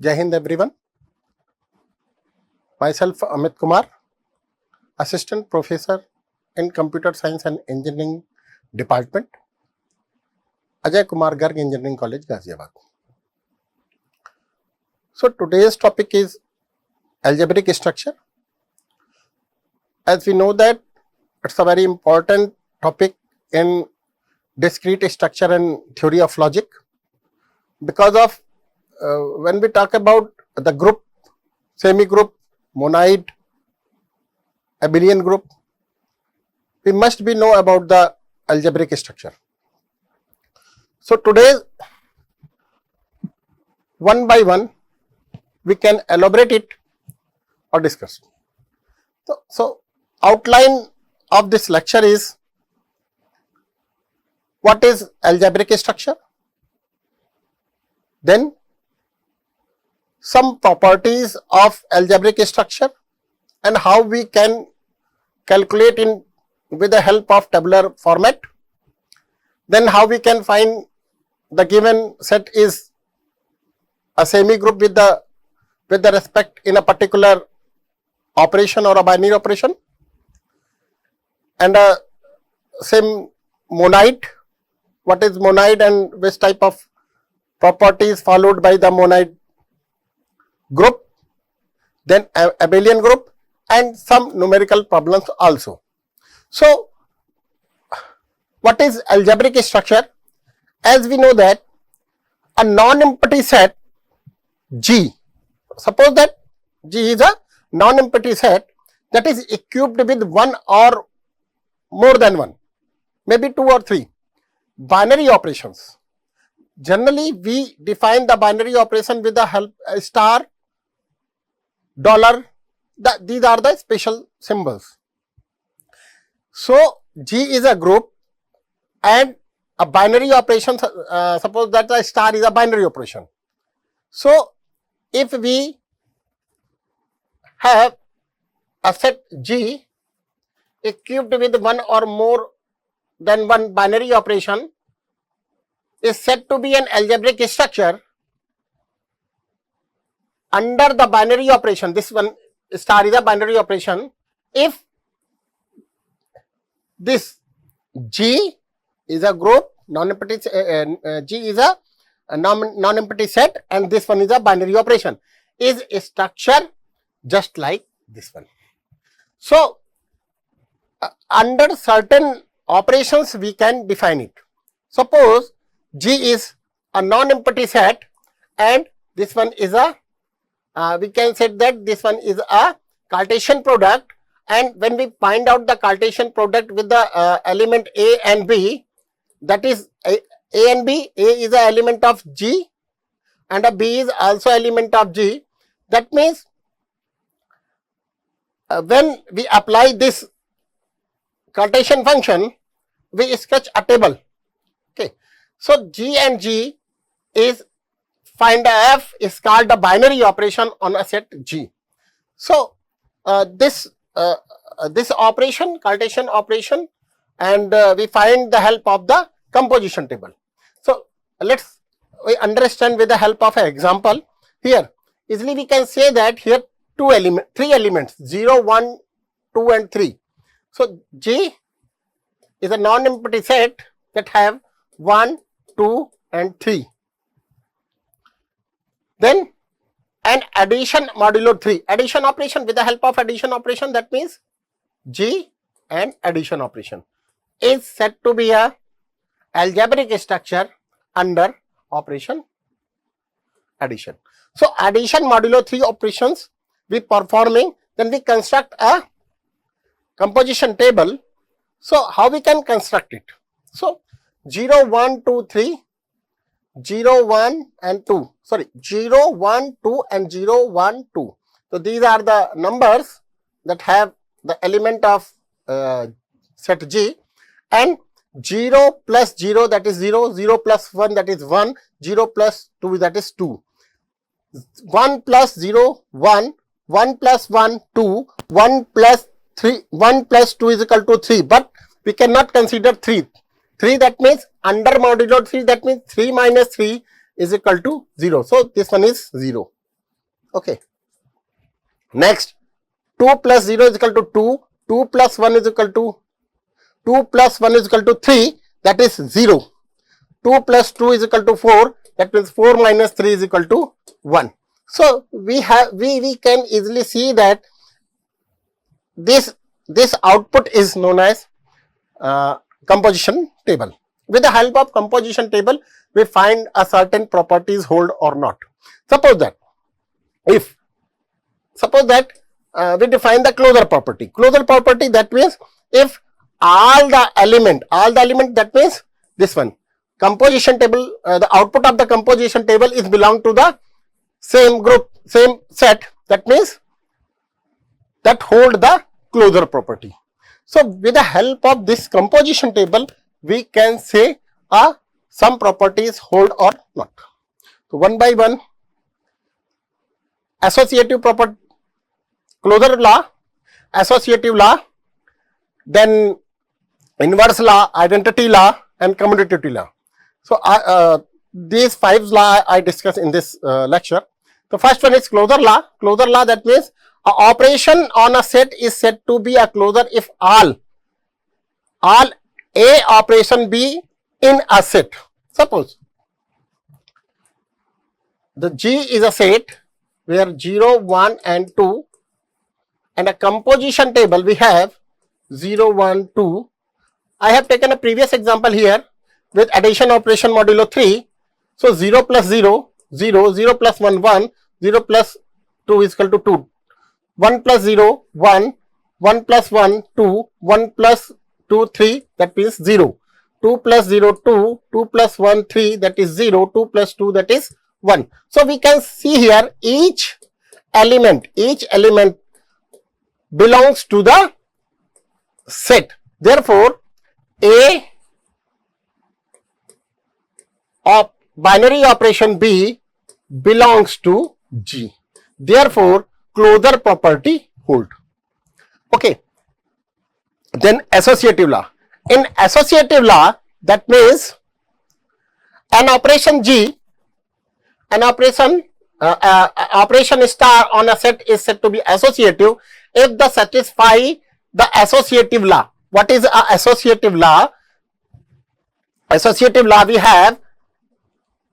Jai Hind everyone. Myself Amit Kumar, Assistant Professor in Computer Science and Engineering Department, Ajay Kumar Garg Engineering College, Ghaziabad. So today's topic is algebraic structure. As we know that it's a very important topic in discrete structure and theory of logic, because of when we talk about the group, semi-group, monoid, abelian group, we must be know about the algebraic structure. So today, one by one, we can elaborate it or discuss. So outline of this lecture is what is algebraic structure, then some properties of algebraic structure and how we can calculate in with the help of tabular format, then how we can find the given set is a semi group with the respect in a particular operation or a binary operation, and a same monoid, what is monoid and which type of properties followed by the monoid group, then abelian group, and some numerical problems also. So what is algebraic structure? As we know that a non-empty set G, suppose that G is a non-empty set that is equipped with one or more than one, maybe two or three binary operations. Generally, we define the binary operation with the help star, dollar. These are the special symbols. So G is a group and a binary operation. Suppose that the star is a binary operation. So if we have a set G equipped with one or more than one binary operation, is said to be an algebraic structure under the binary operation. This one star is a binary operation. If this G is a group, non-empty, G is a non-empty set, and this one is a binary operation, is a structure just like this one. So under certain operations we can define it. Suppose G is a non-empty set and this one is a we can say that this one is a Cartesian product, and when we find out the Cartesian product with the element A and B, that is A and B, A is the element of G and a B is also element of G. That means when we apply this Cartesian function, we sketch a table. Okay. So G and G is find F is called a binary operation on a set G. So this operation, Cartesian operation, and we find the help of the composition table. So let's we understand with the help of an example. Here easily we can say that here three elements 0, 1, 2 and 3. So G is a non-empty set that have 1, 2 and 3. Then an addition modulo 3, addition operation, with the help of addition operation, that means G and addition operation is said to be a algebraic structure under operation addition. So addition modulo 3 operations we performing, then we construct a composition table. So how we can construct it? So 0, 1, 2, 3, 0, 1 and 2, sorry 0, 1, 2 and 0, 1, 2. So these are the numbers that have the element of set G, and 0 plus 0 that is 0, 0 plus 1 that is 1, 0 plus 2 that is 2, 1 plus 0, 1, 1 plus 1, 2, 1 plus 3, 1 plus 2 is equal to 3, but we cannot consider 3. 3 that means under modulo 3, that means 3 minus 3 is equal to 0. So this one is 0. Okay. Next, 2 plus 0 is equal to 2, 2 plus 1 is equal to 2 plus 1 is equal to 3, that is 0. 2 plus 2 is equal to 4, that means 4 minus 3 is equal to 1. So we can easily see that this output is known as composition table. With the help of composition table, we find a certain properties hold or not. Suppose that we define the closure property. Closure property, that means if all the element, that means this one, composition table, the output of the composition table is belong to the same group, same set, that means that hold the closure property. So with the help of this composition table, we can say some properties hold or not. So one by one, associative property, closure law, associative law, then inverse law, identity law, and commutative law. So these 5 laws I discuss in this lecture. The first one is closure law. Closure law, that means an operation on a set is said to be a closure if all A operation be in a set. Suppose the G is a set where 0, 1 and 2, and a composition table we have 0, 1, 2. I have taken a previous example here with addition operation modulo 3. So 0 plus 0, 0, 0 plus 1, 1, 0 plus 2 is equal to 2. 1 plus 0, 1, 1 plus 1, 2, 1 plus 2, 3, that means 0. 2 plus 0, 2, 2 plus 1, 3, that is 0, 2 plus 2, that is 1. So we can see here each element belongs to the set. Therefore, A of binary operation B belongs to G. Therefore, closure property hold. Okay. Then associative law. In associative law, that means an operation G, operation star on a set is said to be associative if they satisfy the associative law. What is a associative law? Associative law, we have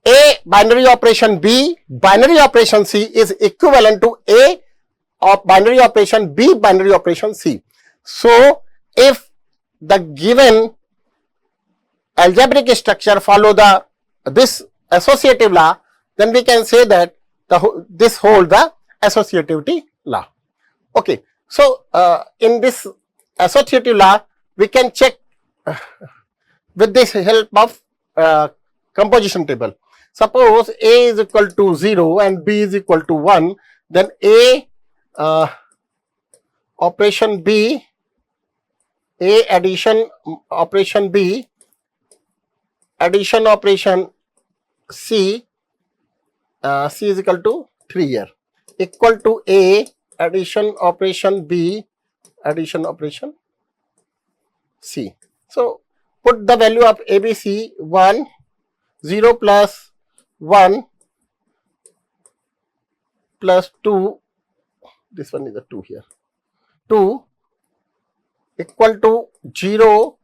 A binary operation B, binary operation C is equivalent to A of binary operation B, binary operation C. So if the given algebraic structure follow this associative law, then we can say that this hold the associativity law. Okay. So in this associative law, we can check with this help of composition table. Suppose A is equal to 0 and B is equal to 1, then A operation B, A addition operation B, addition operation C, C is equal to 3 here, equal to A addition operation B, addition operation C. So put the value of ABC 1, 0 plus 1 plus 2, this one is a 2 here, 2 equal to 0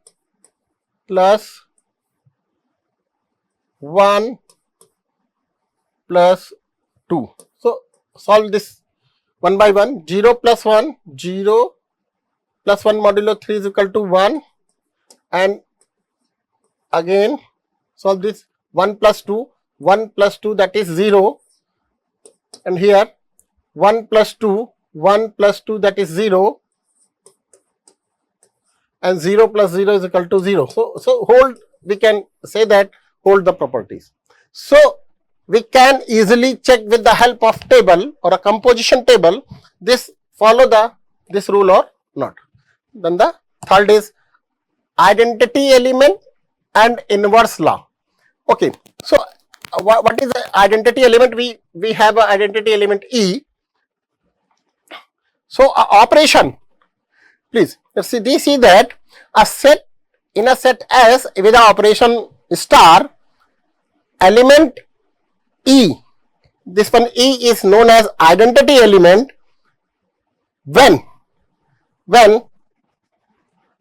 plus 1 plus 2. So solve this one by one. 0 plus 1, 0 plus 1 modulo 3 is equal to 1, and again solve this 1 plus 2, 1 plus 2, that is 0, and here 1 plus 2, 1 plus 2, that is 0, and 0 plus 0 is equal to 0. So hold, we can say that hold the properties. So we can easily check with the help of table or a composition table, this follow this rule or not. Then the third is identity element and inverse law. Okay. So what is the identity element? We have an identity element E. So operation, please see that a set, in a set S with the operation star, element E this one E is known as identity element when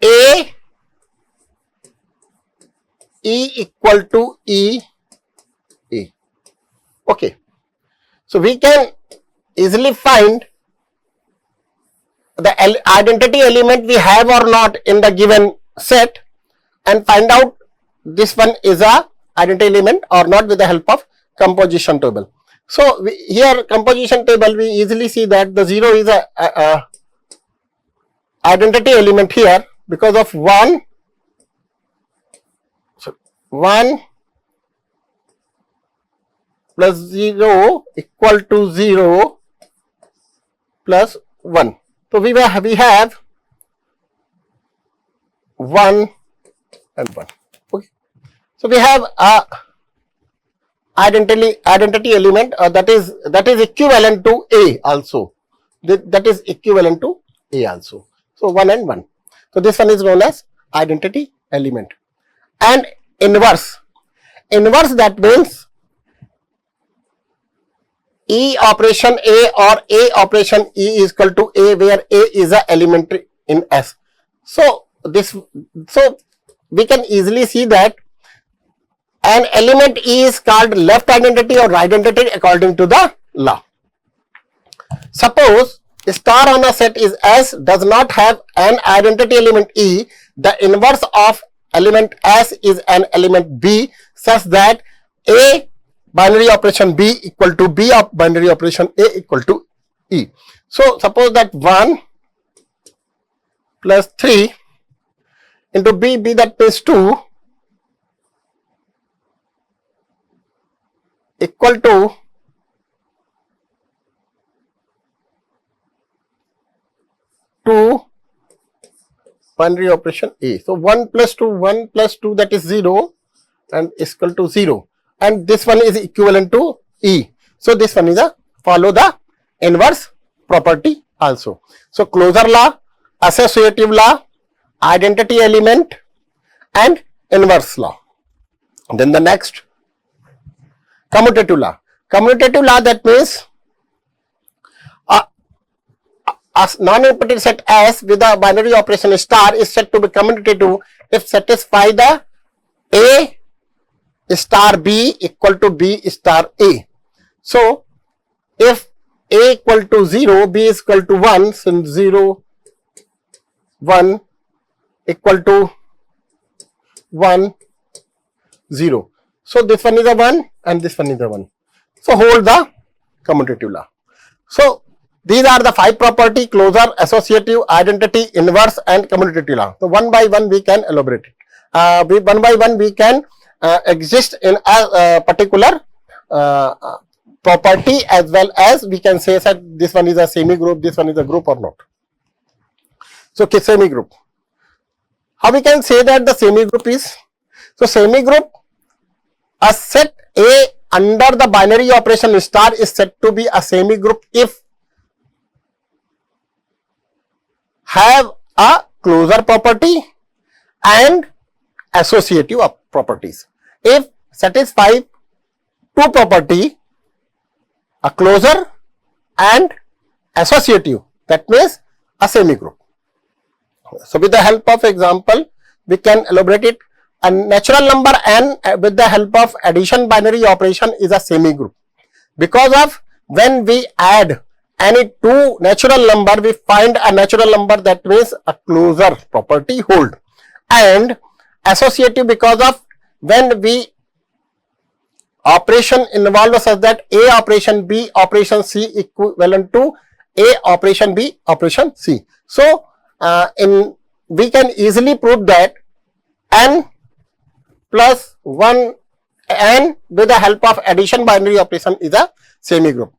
A E equal to E. Okay, so we can easily find the identity element we have or not in the given set and find out this one is a identity element or not with the help of composition table. So here composition table, we easily see that the 0 is a identity element here because of 1 plus 0 equal to 0 plus 1. So we have 1 and 1. Okay. So we have a identity element that is equivalent to A also. That is equivalent to A also. So 1 and 1. So this one is known as identity element. And inverse. Inverse, that means E operation A or A operation E is equal to A, where A is a element in S. So we can easily see that an element E is called left identity or right identity according to the law. Suppose star on a set is S does not have an identity element E, the inverse of element S is an element B such that A binary operation B equal to B of binary operation A equal to E. So suppose that 1 plus 3 into B, that means 2 equal to 2 binary operation A. So 1 plus 2 that is 0 and is equal to 0, and this one is equivalent to E. So this one is a follow the inverse property also. So closure law, associative law, identity element and inverse law. Then the next commutative law. Commutative law, that means a non-empty set S with a binary operation star is said to be commutative if satisfy the A star B equal to B star A. So if A equal to 0, B is equal to 1, since 0, 1 equal to 1, 0. So this one is a 1 and this one is a 1. So hold the commutative law. So these are the 5 property: closure, associative, identity, inverse and commutative law. So one by one we can elaborate it. One by one we can exist in a particular property, as well as we can say that this one is a semi group, this one is a group or not. So semi group. How we can say that the semi group is? So semi group, a set A under the binary operation star is said to be a semi group if have a closure property and associative properties. If satisfy 2 property, a closure and associative, that means a semi group. So with the help of example we can elaborate it. A natural number n with the help of addition binary operation is a semi group, because of when we add any 2 natural number we find a natural number, that means a closure property hold. And associative, because of when we operation involved such that A operation B operation C equivalent to A operation B operation C. So we can easily prove that n plus 1 n with the help of addition binary operation is a semi group.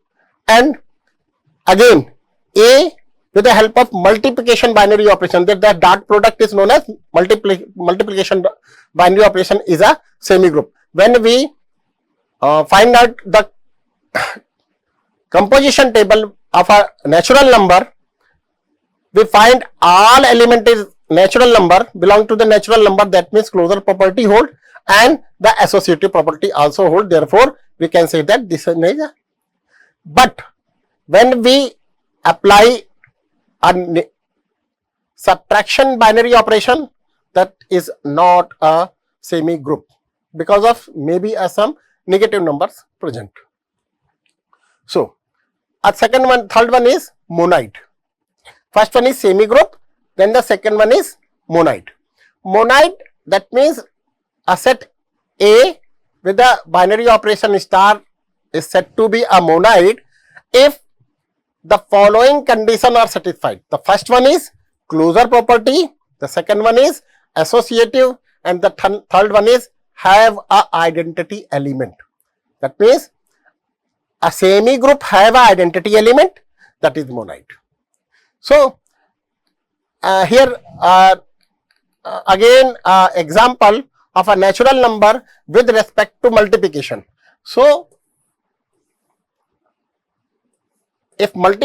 And again A with the help of multiplication binary operation, that the dot product is known as multiplication binary operation, is a semi group. When we find out the composition table of a natural number, we find all element is natural number, belong to the natural number, that means closure property hold and the associative property also hold. Therefore we can say that this is a But when we apply a subtraction binary operation, that is not a semi group because of maybe some negative numbers present. So a third one is monoid. First one is semi group, then the second one is monoid. Monoid, that means a set A with the binary operation star is said to be a monoid if the following conditions are satisfied. The first one is closure property, the second one is associative, and the third one is have a identity element. That means a semi group have a identity element, that is monoid. So here again example of a natural number with respect to multiplication. So if with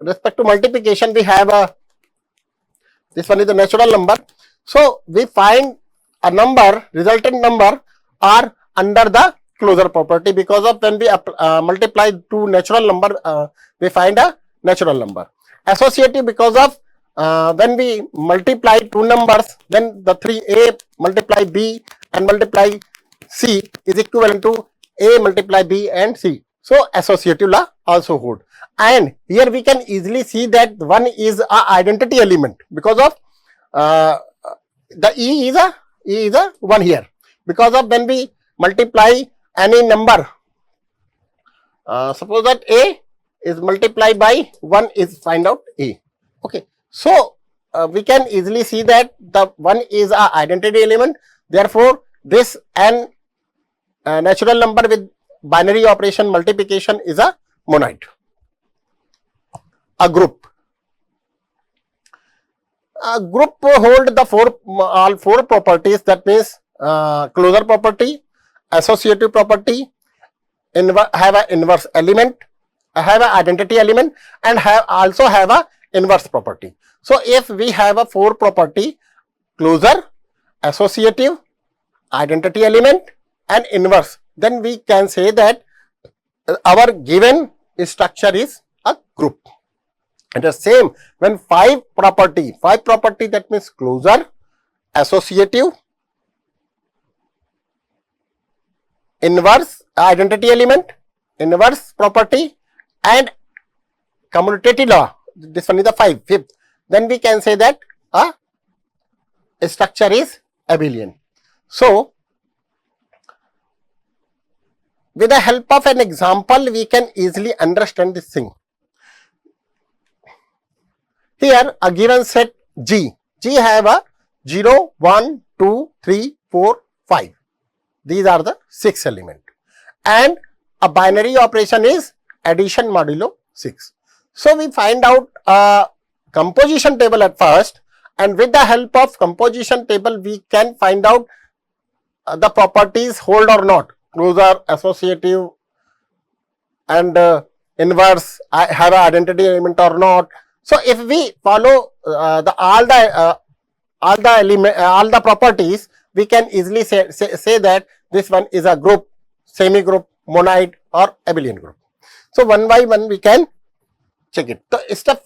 respect to multiplication, we have a, this one is the natural number. So we find a number, resultant number are under the closure property, because of when we multiply two natural number, we find a natural number. Associative, because of when we multiply two numbers, then the 3a multiply b and multiply c is equivalent to a multiply b and c. So associative law also hold. And here we can easily see that one is a identity element, because of the E is a 1 here, because of when we multiply any number, suppose that a is multiplied by 1 is find out a. Okay, so we can easily see that the 1 is a identity element. Therefore this n natural number with binary operation multiplication is a monoid. A group hold the all four properties, that means closure property, associative property, have an inverse element, have an identity element, and also have a inverse property. So if we have a 4 property, closure, associative, identity element and inverse, then we can say that our given structure is a group. And the same when 5 property, that means closure, associative, inverse identity element, inverse property and commutative law, this one is the 5th, then we can say that a structure is abelian. So with the help of an example, we can easily understand this thing. Here a given set G have a 0, 1, 2, 3, 4, 5. These are the 6 elements, and a binary operation is addition modulo 6. So we find out a composition table at first, and with the help of composition table we can find out the properties hold or not, closure, associative and inverse have an identity element or not. So if we follow all the properties, we can easily say that this one is a group, semi group, monoid or abelian group. So one by one we can check it. So step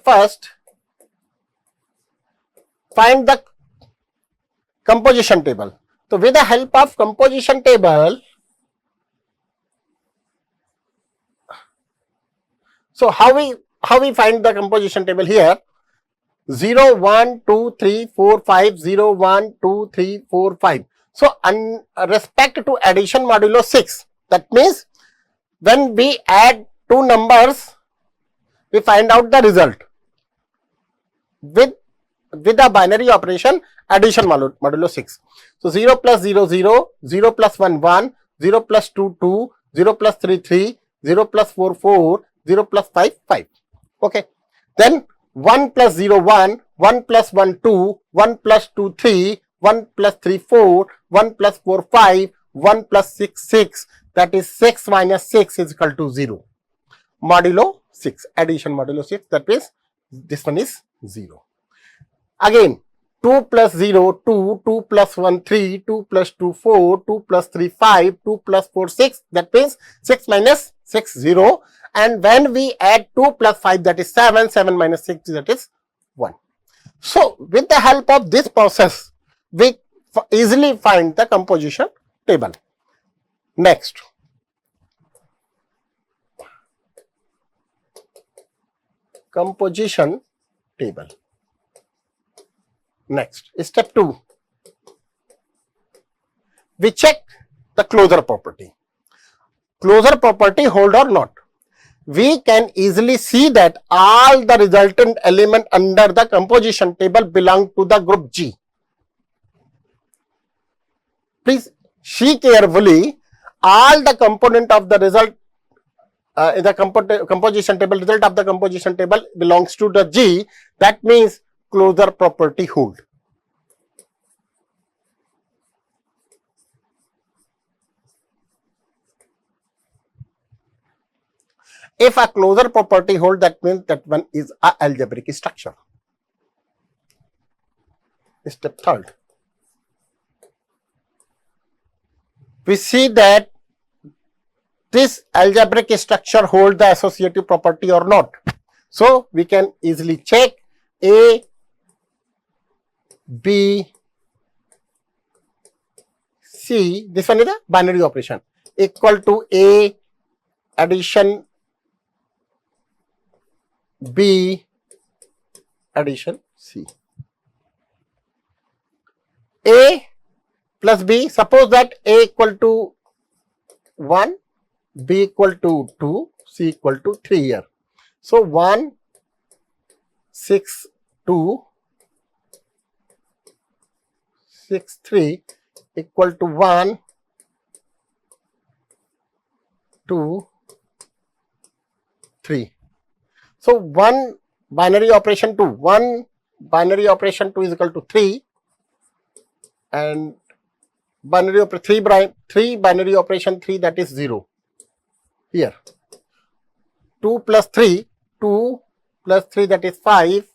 first, find the composition table. So with the help of composition table, so how we find the composition table here? 0, 1, 2, 3, 4, 5, 0, 1, 2, 3, 4, 5. So respect to addition modulo 6, that means when we add two numbers, we find out the result with the binary operation addition modulo 6. So 0 plus 0, 0, 0 plus 1, 1, 0 plus 2, 2, 0 plus 3, 3, 0 plus 4, 4, 0 plus 5, 5. Okay. Then 1 plus 0, 1, 1 plus 1, 2, 1 plus 2, 3, 1 plus 3, 4, 1 plus 4, 5, 1 plus 6, 6. That is 6 minus 6 is equal to 0. Modulo 6, addition modulo 6, that means this one is 0. Again, 2 plus 0, 2, 2 plus 1, 3, 2 plus 2, 4, 2 plus 3, 5, 2 plus 4, 6. That means 6 minus 6, 0. And when we add 2 plus 5, that is 7, 7 minus 6, that is 1. So, with the help of this process, we easily find the composition table. Next, composition table. Next, step 2. We check the closure property. Closure property hold or not. We can easily see that all the resultant element under the composition table belong to the group G. Please see carefully, all the component of the result in the composition table, result of the composition table belongs to the G. That means closure property hold. If a closure property hold, that means that one is a algebraic structure. Step 3. We see that this algebraic structure hold the associative property or not. So, we can easily check A, B, C, this one is a binary operation, equal to A addition B addition C. A plus B, suppose that A equal to 1, B equal to 2, C equal to 3 here. So, 1, 6, 2, 6, 3 equal to 1, 2, 3. So, 1 binary operation 2, 1 binary operation 2 is equal to 3, and binary operation 3 binary operation 3, that is 0 here. 2 plus 3, 2 plus 3, that is 5,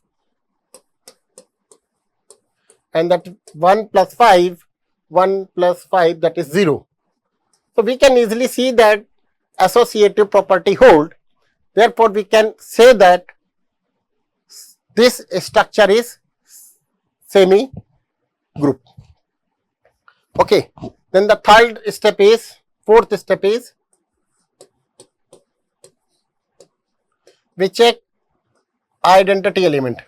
and that 1 plus 5, 1 plus 5, that is 0. So, we can easily see that associative property hold. Therefore, we can say that this structure is semi group. Okay. Then the fourth step is we check identity element.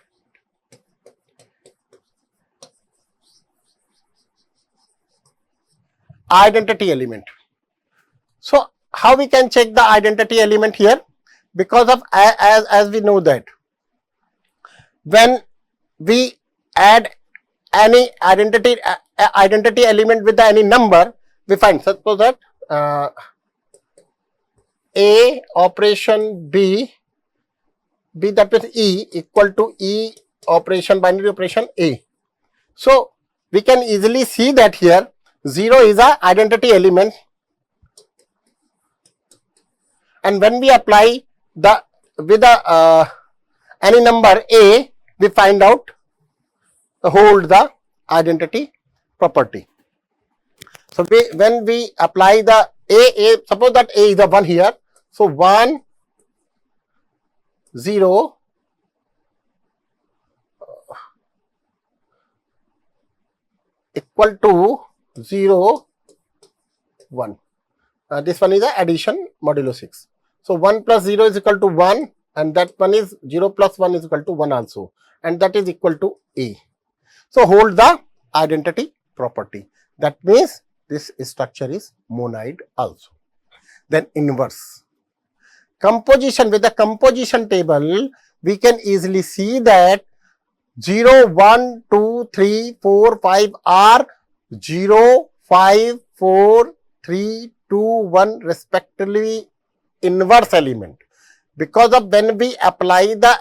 Identity element. So, how we can check the identity element here? Because of as we know that when we add any identity element with any number, we find, suppose that A operation B that means E equal to E operation, binary operation A. So, we can easily see that here 0 is a identity element, and when we apply the with the any number A, we find out hold the identity property. So, when we apply the A, suppose that A is the 1 here. So, 1, 0, equal to 0, 1. This one is the addition modulo 6. So, 1 plus 0 is equal to 1, and that one is 0 plus 1 is equal to 1 also, and that is equal to A. So, hold the identity property. That means this structure is monoid also. Then inverse. Composition, with the composition table, we can easily see that 0, 1, 2, 3, 4, 5 are 0, 5, 4, 3, 2, 1 respectively inverse element. Because of when we apply the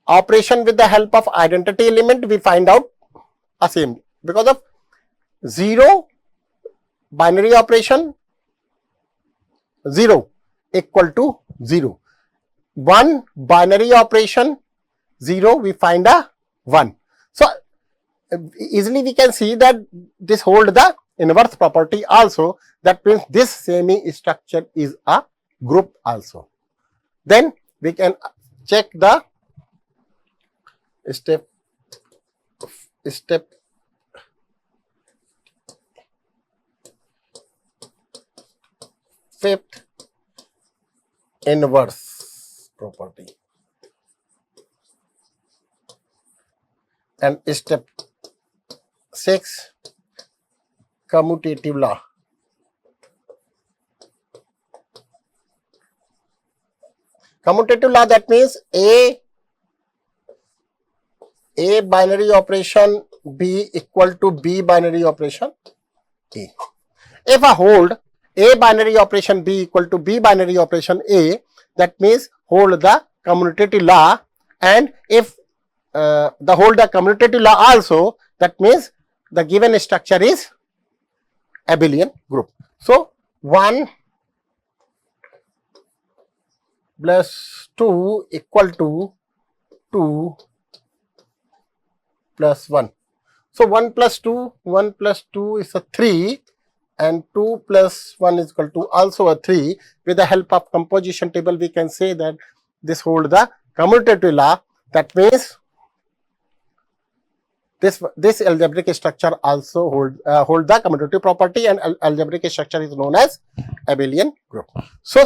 operation with the help of identity element, we find out a same. Because of 0 binary operation 0 equal to 0, 1 binary operation 0, we find a 1. easily we can see that this hold the inverse property also. That means this semi structure is a group also. Then we can check the step fifth inverse property and step 6 commutative law. Commutative law, that means A binary operation B equal to B binary operation A. If I hold A binary operation B equal to B binary operation A, that means hold the commutative law, and if the hold the commutative law also, that means the given structure is abelian group. So 1 plus 2 equal to 2 plus 1. So 1 plus 2 is a 3, and 2 plus 1 is equal to also a 3. With the help of composition table, we can say that this hold the commutative law. That means this algebraic structure also hold the commutative property, and algebraic structure is known as abelian group. So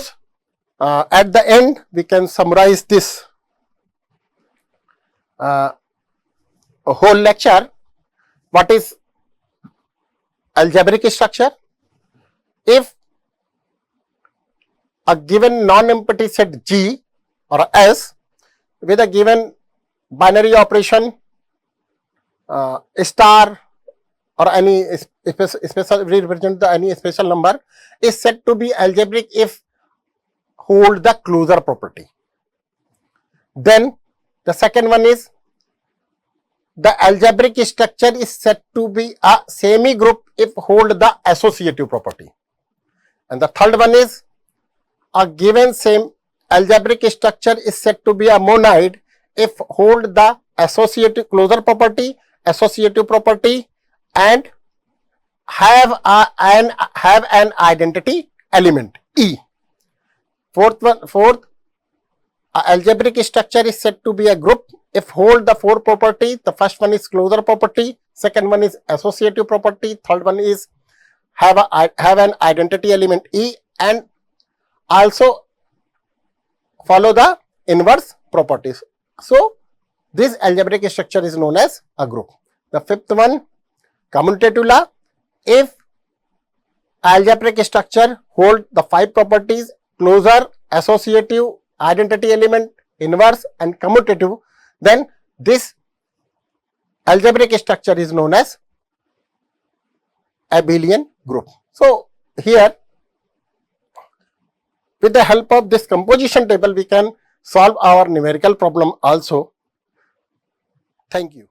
at the end we can summarize this whole lecture. What is algebraic structure? If a given non-empty set G or S with a given binary operation star or any special represent any special number is said to be algebraic if hold the closure property. Then the second one is the algebraic structure is said to be a semi group if hold the associative property. And the third one is a given same algebraic structure is said to be a monoid if hold the associative closure property, associative property, and have an identity element E. Fourth, algebraic structure is said to be a group if hold the four property. The first one is closure property, second one is associative property, third one is have an identity element E, and also follow the inverse properties. So this algebraic structure is known as a group. The fifth one, commutative law. If algebraic structure hold the five properties: closure, associative, identity element, inverse, and commutative, then this algebraic structure is known as abelian group. So here, with the help of this composition table, we can solve our numerical problem also. Thank you.